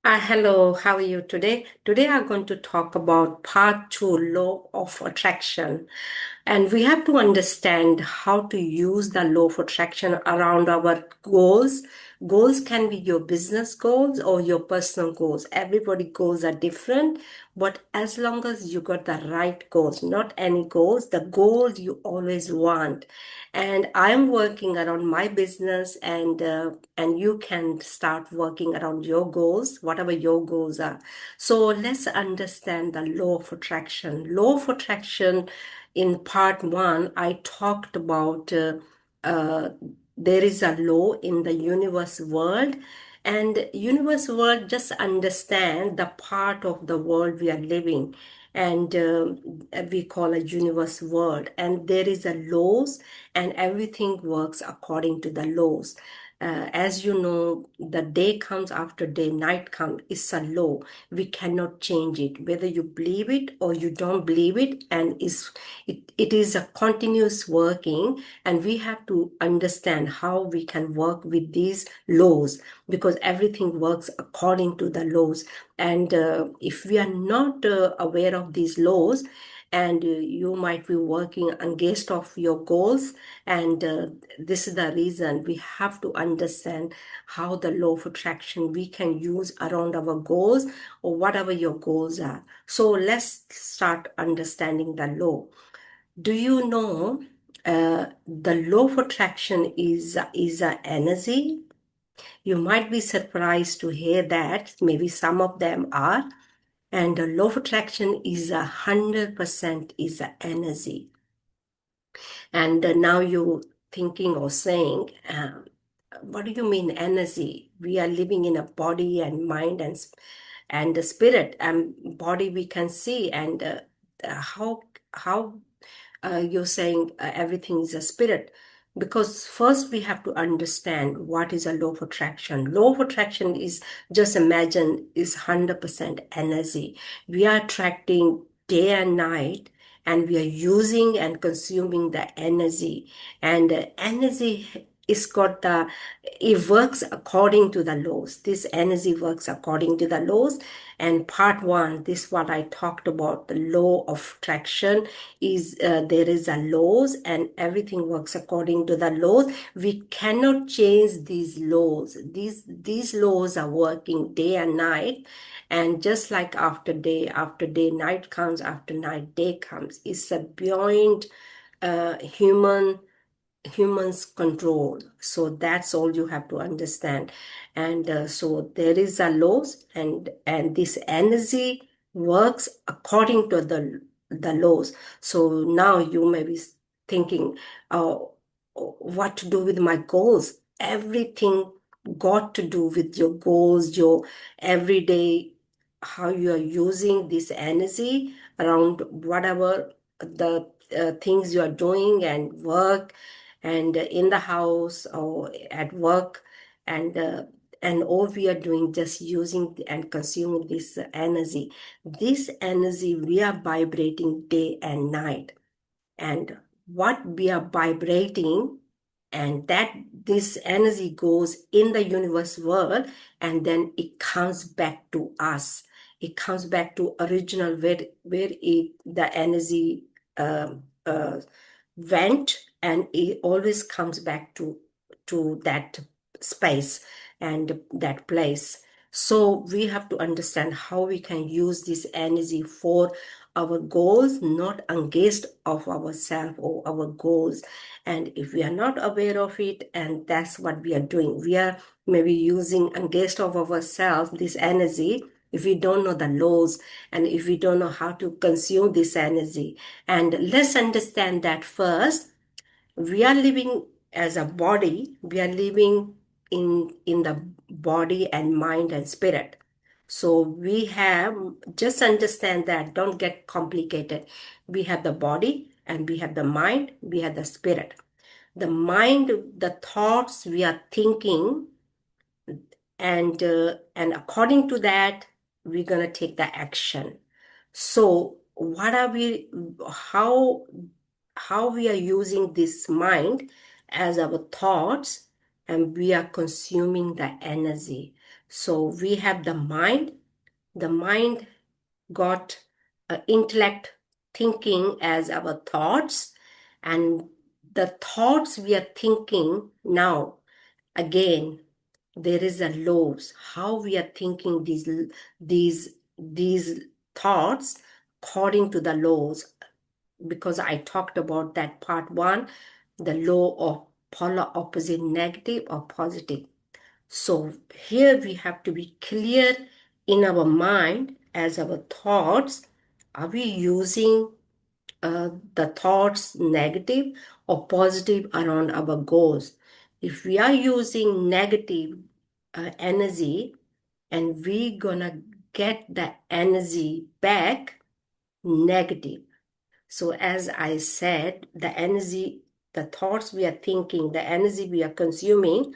Hello, how are you today? Today I'm going to talk about part two, law of attraction. And we have to understand how to use the law of attraction around our goals. Goals can be your business goals or your personal goals. Everybody goals are different, but as long as you got the right goals, not any goals, the goals you always want. And I'm working around my business, and you can start working around your goals, whatever your goals are. So let's understand the law of attraction. Law of attraction, in part one, I talked about uh, there is a law in the universe world, and universe world just understand the part of the world we are living, and we call a universe world, and there is a laws, and everything works according to the laws. As you know, the day comes after day, night comes. It's a law. We cannot change it, whether you believe it or you don't believe it. And it is a continuous working, and we have to understand how we can work with these laws, because everything works according to the laws. And if we are not aware of these laws, and you might be working against of your goals, and this is the reason we have to understand how the law of attraction we can use around our goals, or whatever your goals are. So let's start understanding the law. Do you know the law of attraction is a energy? You might be surprised to hear that. Maybe some of them are. And the law of attraction is 100% is a energy. And now you're thinking or saying, what do you mean energy? We are living in a body and mind and the spirit. And body we can see, and how you're saying everything is a spirit, because first we have to understand what is a law of attraction. Law of attraction is, just imagine, is 100% energy. We are attracting day and night, and we are using and consuming the energy, and energy is got the, it works according to the laws. This energy works according to the laws. And part one, this what I talked about, the law of attraction is, there is a laws, and everything works according to the laws. We cannot change these laws. These laws are working day and night, and just like after day, night comes after night, day comes. It's a beyond humans control. So that's all you have to understand. And so there is a laws, and this energy works according to the laws. So now you may be thinking, what to do with my goals? Everything got to do with your goals, your everyday, how you are using this energy around whatever the things you are doing, and work, and in the house or at work, and and all we are doing, just using and consuming this energy. This energy we are vibrating day and night, and what we are vibrating, and that this energy goes in the universe world, and then it comes back to us. It comes back to original, the energy went, and it always comes back to that space and that place. So we have to understand how we can use this energy for our goals, not against of ourselves or our goals. And if we are not aware of it, and that's what we are doing, we are maybe using against of ourselves this energy, if we don't know the laws, and if we don't know how to consume this energy. And let's understand that first, we are living as a body, we are living in the body and mind and spirit. So we have, just understand that, don't get complicated. We have the body, and we have the mind, we have the spirit. The mind, the thoughts we are thinking, and according to that, we're going to take the action. So what are we, how how we are using this mind as our thoughts, and we are consuming the energy. So we have the mind got intellect thinking as our thoughts, and the thoughts we are thinking now, again, there is a laws how we are thinking these thoughts according to the laws, because I talked about that part one, the law of polar opposite, negative or positive. So here we have to be clear in our mind as our thoughts. Are we using the thoughts negative or positive around our goals? If we are using negative energy, and we gonna get the energy back negative. So as I said, the energy, the thoughts we are thinking, the energy we are consuming,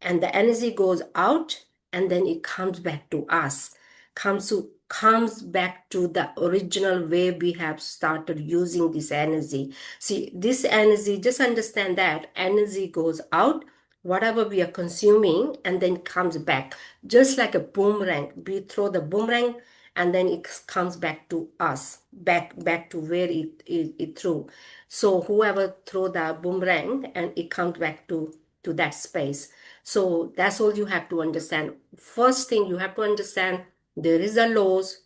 and the energy goes out, and then it comes back to us, comes back to the original way we have started using this energy. See, this energy, just understand that energy goes out, whatever we are consuming, and then comes back, just like a boomerang. We throw the boomerang, and then it comes back to us, back to where it threw. So whoever throw the boomerang, and it comes back to that space. So that's all you have to understand. First thing you have to understand, there is a laws,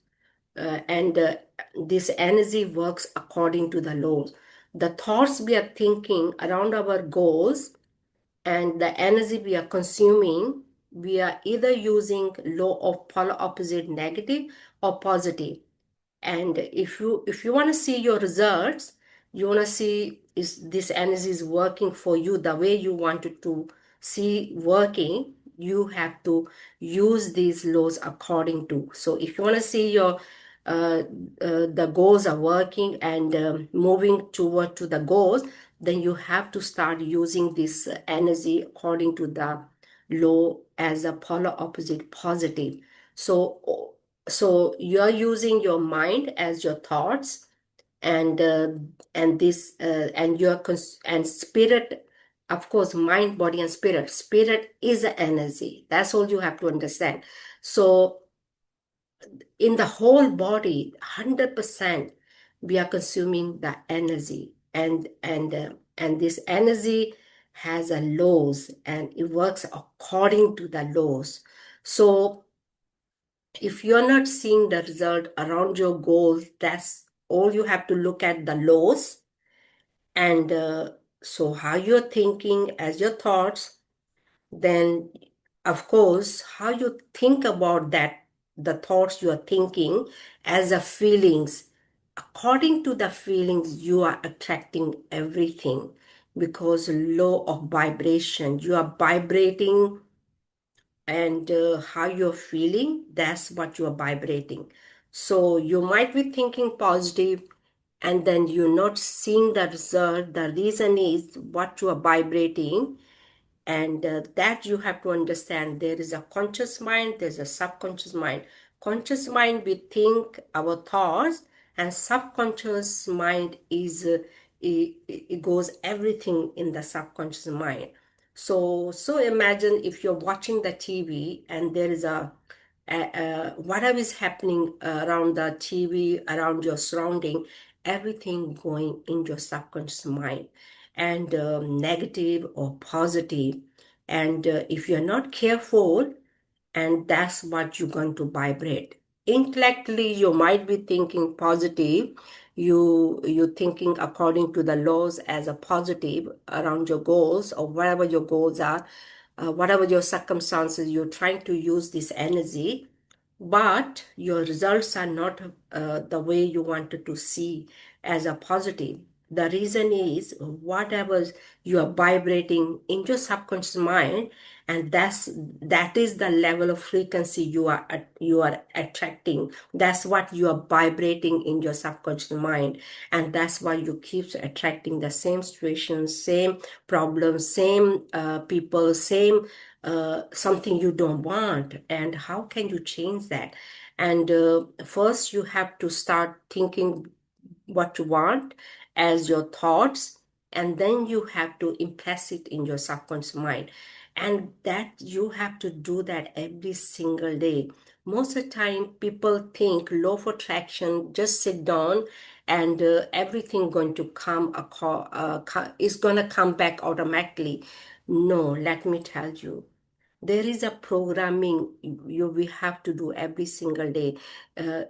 and this energy works according to the laws. The thoughts we are thinking around our goals and the energy we are consuming, we are either using law of polar opposite, negative or positive. And if you want to see your results, you want to see is this energy is working for you the way you want it to see working, you have to use these laws according to. So if you want to see your uh, the goals are working and moving toward to the goals, then you have to start using this energy according to the law as a polar opposite, positive. So you're using your mind as your thoughts, and this and your and spirit, of course, mind, body, and spirit. Spirit is a energy. That's all you have to understand. So in the whole body, 100%, we are consuming the energy, and this energy has a laws, and it works according to the laws. So if you're not seeing the result around your goals, that's all you have to look at the laws. And so how you're thinking as your thoughts, then of course how you think about that, the thoughts you are thinking as a feelings, according to the feelings you are attracting everything, because law of vibration, you are vibrating, and how you're feeling, that's what you're vibrating. So you might be thinking positive, and then you're not seeing the result. The reason is what you are vibrating, and that you have to understand. There is a conscious mind, there's a subconscious mind. Conscious mind, we think our thoughts, and subconscious mind is it goes everything in the subconscious mind. So imagine if you're watching the TV, and there is whatever is happening around the TV, around your surrounding, everything going in your subconscious mind, and negative or positive. And if you're not careful, and that's what you're going to vibrate. Intellectually, you might be thinking positive. You're thinking according to the laws as a positive around your goals, or whatever your goals are, whatever your circumstances, you're trying to use this energy, but your results are not the way you wanted to see as a positive. The reason is whatever you are vibrating in your subconscious mind, and that is the level of frequency you are attracting. That's what you are vibrating in your subconscious mind, and that's why you keep attracting the same situations, same problems, same people, same something you don't want. And how can you change that? And first you have to start thinking what you want as your thoughts, and then you have to impress it in your subconscious mind. and that you have to do that every single day. Most of the time people think law of attraction, just sit down and everything going to come is going to come back automatically. No, let me tell you, there is a programming you we have to do every single day. uh,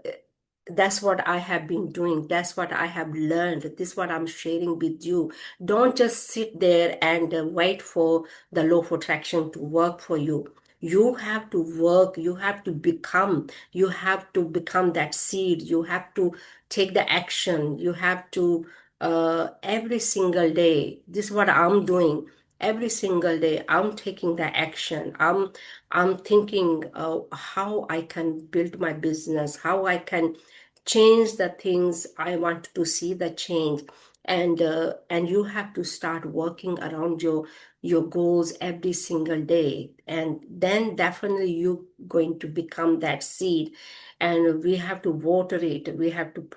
that's what I have been doing. That's what I have learned. This is what I'm sharing with you. Don't just sit there and wait for the law of attraction to work for you. You have to work. You have to become that seed. You have to take the action. You have to every single day. This is what I'm doing. Every single day I'm taking the action. I'm thinking how I can build my business, how I can change the things I want to see the change. And you have to start working around your goals every single day, and then definitely you're going to become that seed. And we have to water it, we have to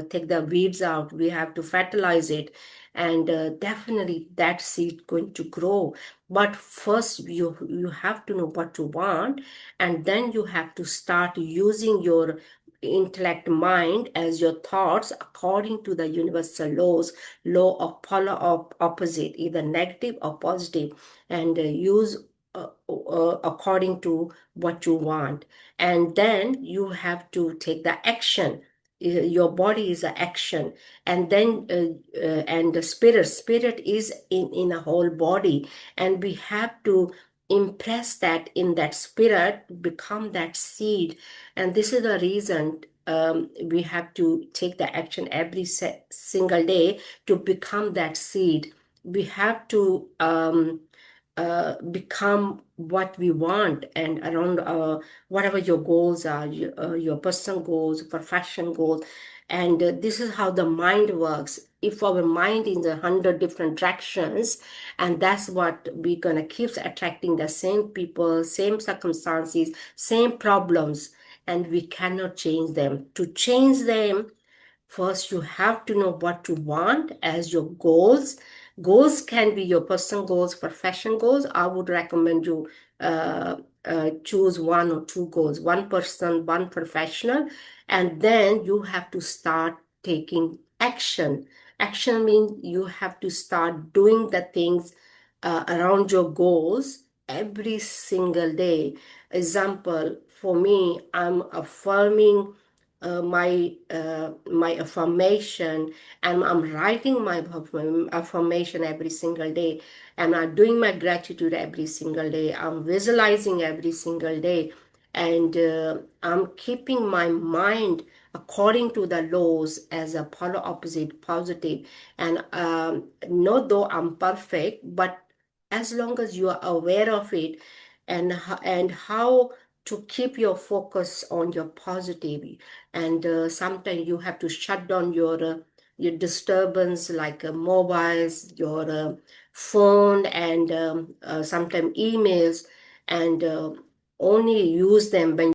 take the weeds out, we have to fertilize it, and definitely that seed going to grow. But first you have to know what you want, and then you have to start using your intellect mind as your thoughts according to the universal law of polar opposite, either negative or positive, and use according to what you want. And then you have to take the action. Your body is an action, and then and the spirit is in a whole body, and we have to impress that in that spirit, become that seed. And this is the reason we have to take the action every single day to become that seed. We have to become what we want, and around whatever your goals are, your personal goals, profession goals. And this is how the mind works. If our mind is in 100 different directions, and that's what we're gonna keep attracting, the same people, same circumstances, same problems, and we cannot change them. To change them, first, you have to know what you want as your goals. Goals can be your personal goals, profession goals. I would recommend you choose one or two goals, one person, one professional, and then you have to start taking action. Action means you have to start doing the things around your goals every single day. Example, for me, I'm affirming my affirmation, and I'm writing my affirmation every single day, and I'm doing my gratitude every single day. I'm visualizing every single day, and I'm keeping my mind according to the laws as a polar opposite positive. And not though I'm perfect, but as long as you are aware of it, and how to keep your focus on your positive. And sometimes you have to shut down your disturbance, like mobiles, your phone, and sometimes emails, and only use them when